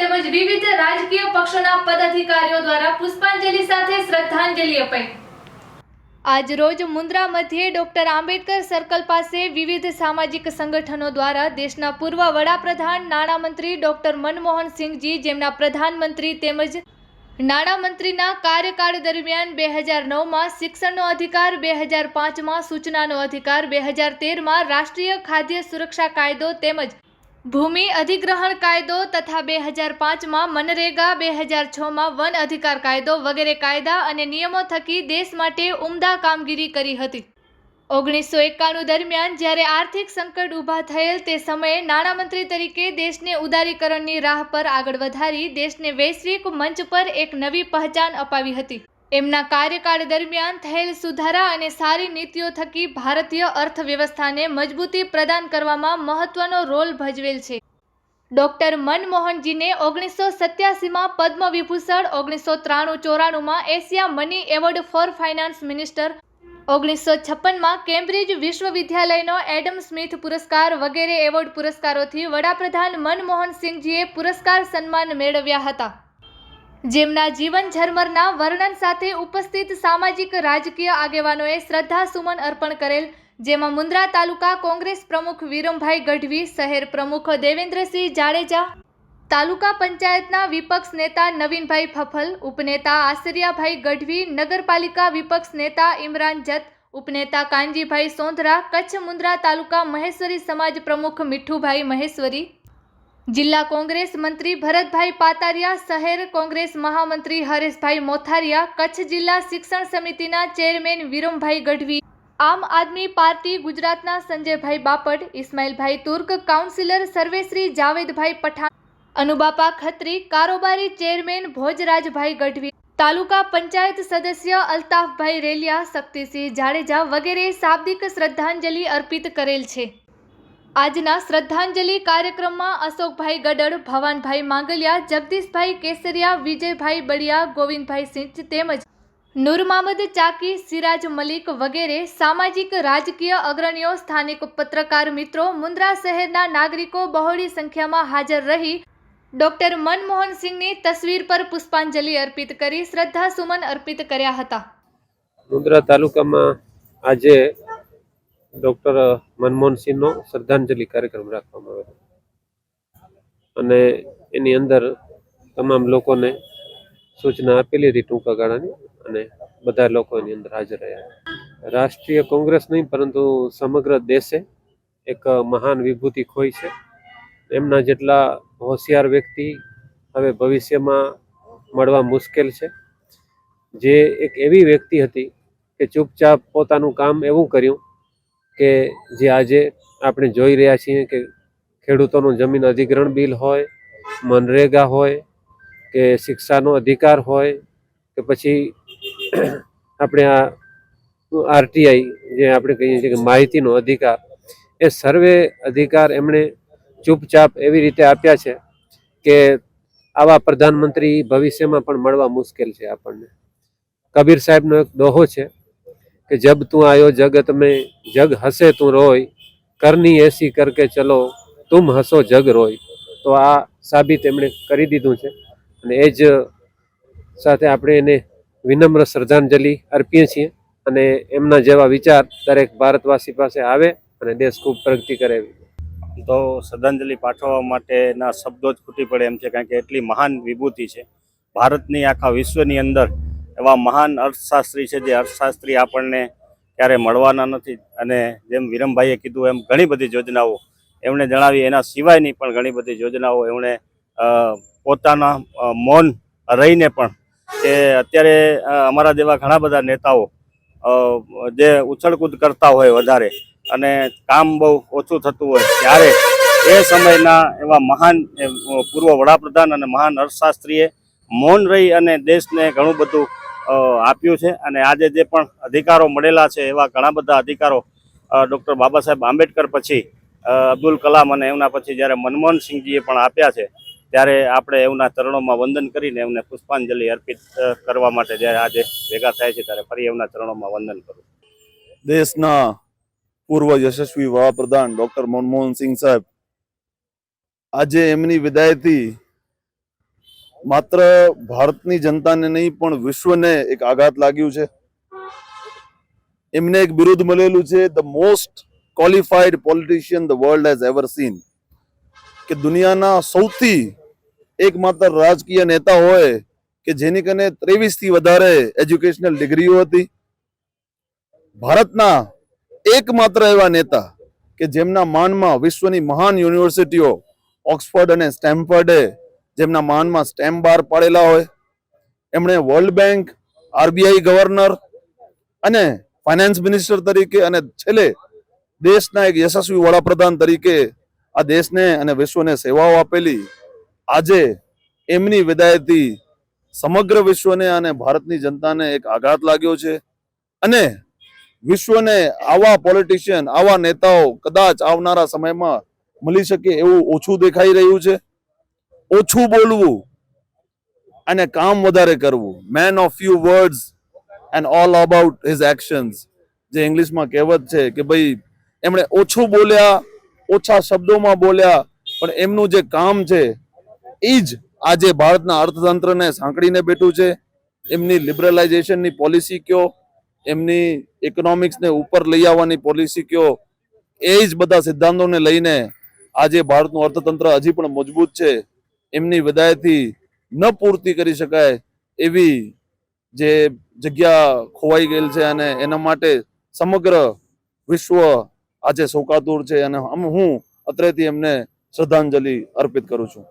તેમજ વિવિધ રાજકીય પક્ષોના પદાધિકારીઓ દ્વારા પુષ્પાંજલિ સાથે શ્રદ્ધાંજલિ અપાઈ। આજ રોજ મુન્દ્રા મધ્યે ડોક્ટર આંબેડકર સર્કલ પાસે વિવિધ સામાજિક સંગઠનો દ્વારા દેશના પૂર્વ વડાપ્રધાન નાણામંત્રી ડોક્ટર મનમોહન સિંહજી, જેમના પ્રધાનમંત્રી તેમજ નાણામંત્રીના કાર્યકાળ દરમિયાન 2009માં શિક્ષણનો અધિકાર, 2005માં સૂચનાનો અધિકાર, 2013માં રાષ્ટ્રીય ખાદ્ય સુરક્ષા કાયદો તેમજ ભૂમિ અધિગ્રહણ કાયદો તથા 2005માં મનરેગા, 2006માં વન અધિકાર કાયદો વગેરે કાયદા અને નિયમો થકી દેશ માટે ઉમદા કામગીરી કરી હતી। 1991 દરમિયાન જ્યારે આર્થિક સંકટ ઊભા થયેલ તે સમયે નાણામંત્રી તરીકે દેશને ઉદારીકરણની રાહ પર આગળ વધારી દેશને વૈશ્વિક મંચ પર એક નવી પહેચાન અપાવી હતી। એમના કાર્યકાળ દરમિયાન થયેલ સુધારા અને સારી નીતિઓ થકી ભારતીય અર્થવ્યવસ્થાને મજબૂતી પ્રદાન કરવામાં મહત્વનો રોલ ભજવેલ છે। ડોક્ટર મનમોહનજીને 1987માં પદ્મ વિભૂષણ, 1993-94માં Asia money award for finance minister, 1956માં કેમ્બ્રિજ વિશ્વવિદ્યાલયનો એડમ સ્મિથ પુરસ્કાર વગેરે એવોર્ડ પુરસ્કારોથી વડાપ્રધાન મનમોહન સિંહજીએ પુરસ્કાર સન્માન મેળવ્યા હતા। જેમના જીવન ઝરમરના વર્ણન સાથે ઉપસ્થિત સામાજિક રાજકીય આગેવાનોએ શ્રદ્ધાસુમન અર્પણ કરેલ, જેમાં મુન્દ્રા તાલુકા કોંગ્રેસ પ્રમુખ વિરમભાઈ ગઢવી, શહેર પ્રમુખ દેવેન્દ્રસિંહ જાડેજા, તાલુકા પંચાયતના વિપક્ષ નેતા નવીનભાઈ ફફલ, ઉપનેતા આસરિયાભાઈ ગઢવી, નગરપાલિકા વિપક્ષ નેતા ઇમરાન જત, ઉપનેતા કાનજીભાઈ સોંધરા, કચ્છ મુન્દ્રા તાલુકા મહેશ્વરી સમાજ પ્રમુખ મીઠુભાઈ મહેશ્વરી, જિલ્લા કોંગ્રેસ મંત્રી ભરતભાઈ પાતારિયા, શહેર કોંગ્રેસ મહામંત્રી હરેશભાઈ મોથારિયા, કચ્છ જિલ્લા શિક્ષણ સમિતિના ચેરમેન વિરમભાઈ ગઢવી, આમ આદમી પાર્ટી ગુજરાતના સંજયભાઈ બાપટ, ઇસ્માઇલભાઈ તુર્ક, કાઉન્સિલર સર્વેશ્રી જાવેદભાઈ પઠાણ, અનુબાપા ખત્રી, કારોબારી ચેરમેન ભોજરાજભાઈ ગઢવી, તાલુકા પંચાયત સદસ્ય અલ્તાફભાઈ રેલિયા, શક્તિસિંહ જાડેજા વગેરે શાબ્દિક શ્રદ્ધાંજલિ અર્પિત કરેલ છે। આજના શ્રદ્ધાંજલિ કાર્યક્રમમાં અશોકભાઈ ગડડ, ભવાનભાઈ માંગલિયા, જગદીશભાઈ કેસરિયા, વિજયભાઈ બળિયા, ગોવિંદભાઈ સિંચ તેમજ નૂર મામદ ચાકી, સિરાજ મલિક વગેરે સામાજિક રાજકીય અગ્રણીઓ, સ્થાનિક પત્રકાર મિત્રો, મુન્દ્રા શહેરના નાગરિકો બહોળી સંખ્યામાં હાજર રહી ડોક્ટર મનમોહન સિંહની તસવીર પર પુષ્પાંજલિ અર્પિત કરી શ્રદ્ધાસુમન અર્પિત કર્યા હતા। મુન્દ્રા તાલુકામાં આજે ડોક્ટર મનમોહન સિંહનો શ્રદ્ધાંજલિ કાર્યક્રમ રાખવામાં આવ્યો અને એની અંદર તમામ લોકોને સૂચના આપેલી હતી ટૂંકા ગાળાની અને બધા લોકો એની અંદર હાજર રહ્યા। રાષ્ટ્રીય કોંગ્રેસ નહીં પરંતુ સમગ્ર દેશે એક મહાન વિભૂતિ ખોઈ છે। એમના જેટલા હોશિયાર વ્યક્તિ હવે ભવિષ્યમાં મળવા મુશ્કેલ છે। જે એક એવી વ્યક્તિ હતી કે ચૂપચાપ પોતાનું કામ એવું કર્યું કે જે આજે આપણે જોઈ રહ્યા છીએ કે ખેડૂતોનું જમીન અધિગ્રહણ બિલ હોય, મનરેગા હોય કે શિક્ષાનો અધિકાર હોય કે પછી આપણે આ આરટીઆઈ જે આપણે કહીએ છીએ કે માહિતીનો અધિકાર, એ સર્વે અધિકાર એમણે ચૂપચાપ એવી રીતે આપ્યા છે કે આવા પ્રધાનમંત્રી ભવિષ્યમાં પણ મળવા મુશ્કેલ છે આપણને। કબીર સાહેબનો એક દોહો છે કે જબ તું આયો જગત में जग हसे तू रोय, करनी ऐसी करके चलो तुम हसो जग रोय। તો આ સાબિત એમણે કરી દીધું છે અને એ જ સાથે આપણે એને વિનમ્ર શ્રદ્ધાંજલિ અર્પીએ છીએ અને એમના જેવા વિચાર દરેક ભારતવાસી પાસે આવે અને દેશ ખૂબ પ્રગતિ કરે। તો શ્રદ્ધાંજલિ પાઠવવા માટેના શબ્દો જ ખૂટી પડે એમ છે, કારણ કે એટલી મહાન વિભૂતિ છે ભારતની, આખા વિશ્વની અંદર એવા મહાન અર્થશાસ્ત્રી છે જે અર્થશાસ્ત્રી આપણને ક્યારે મળવાના નથી। અને જેમ વિરમભાઈએ કીધું એમ ઘણી બધી યોજનાઓ એમણે જણાવી, એના સિવાયની પણ ઘણી બધી યોજનાઓ એમણે પોતાના મૌન રહીને પણ, કે અત્યારે અમારા જેવા ઘણા બધા નેતાઓ જે ઉછળકૂદ કરતા હોય વધારે અને કામ બહુ ઓછું થતું હોય, ત્યારે એ સમયના એવા મહાન પૂર્વ વડાપ્રધાન અને મહાન અર્થશાસ્ત્રીએ મૌન રહી અને દેશને ઘણું બધું આપ્યું છે। અને આજે જે પણ અધિકારો મળેલા છે એવા ઘણા બધા અધિકારો ડૉક્ટર બાબા સાહેબ આંબેડકર પછી અબ્દુલ કલામ અને એમના પછી જ્યારે મનમોહન સિંહજીએ પણ આપ્યા છે, ત્યારે આપણે એમના ચરણોમાં વંદન કરીને એમને પુષ્પાંજલિ અર્પિત કરવા માટે જ્યારે આજે ભેગા થાય છે ત્યારે ફરી એમના ચરણોમાં વંદન કરું। દેશના પૂર્વ યશસ્વી વડાપ્રધાન ડૉક્ટર મનમોહન સિંહ સાહેબ આજે એમની વિદાયથી માત્ર ભારતની જનતાને નહીં પણ વિશ્વને એક આઘાત લાગ્યું છે. એમને એક બિરુદ મળેલું છે, the most qualified politician the world has ever scene, કે દુનિયાના સૌથી એકમાત્ર રાજકીય નેતા હોય કે જેની કને 23 થી વધારે એજ્યુકેશનલ ડિગ્રીઓ હતી. ભારતના એકમાત્ર એવા નેતા કે જેમના માનમાં વિશ્વની મહાન યુનિવર્સિટીઓ ઓક્સફર્ડ અને સ્ટેમફર્ડે જેમના માનમાં સ્ટેમ બાર પાડેલા હોય. એમણે વર્લ્ડ બેંક, આરબીઆઈ ગવર્નર અને ફાઇનાન્સ મિનિસ્ટર તરીકે અને છેલ્લે દેશના એક યશસ્વી વડાપ્રધાન તરીકે આ દેશને અને વિશ્વને સેવાઓ આપેલી. આજે એમની વિદાયથી સમગ્ર વિશ્વને અને ભારતની જનતાને એક આઘાત લાગ્યો છે. અને વિશ્વને આવા પોલિટિશિયન, આવા નેતાઓ કદાચ આવનારા સમયમાં મળી શકે એવું ઓછું દેખાઈ રહ્યું છે. ઓછું બોલવું અને કામ વધારે કરવું, man of few words and all about his actions, જે ઇંગ્લિશમાં કહેવત છે કે ભાઈ એમણે ઓછું બોલ્યા, ઓછા શબ્દોમાં બોલ્યા, પણ એમનું જે કામ છે એ જ આજે ભારતના અર્થતંત્રને સાંકળીને બેઠું છે. એમની લિબરલાઇઝેશનની પોલિસી કયો, એમની ઇકોનોમિક્સને ઉપર લઈ આવવાની પોલિસી કયો, એ જ બધા સિદ્ધાંતોને લઈને આજે ભારતનું અર્થતંત્ર હજી પણ મજબૂત છે. એમની વિદાયથી ન પૂર્તિ કરી શકાય એવી જે જગ્યા ખોવાઈ ગયેલ છે અને એના માટે સમગ્ર વિશ્વ આજે શોકાતુર છે. અને હું અત્રેથી એમને શ્રદ્ધાંજલિ અર્પિત કરું છું.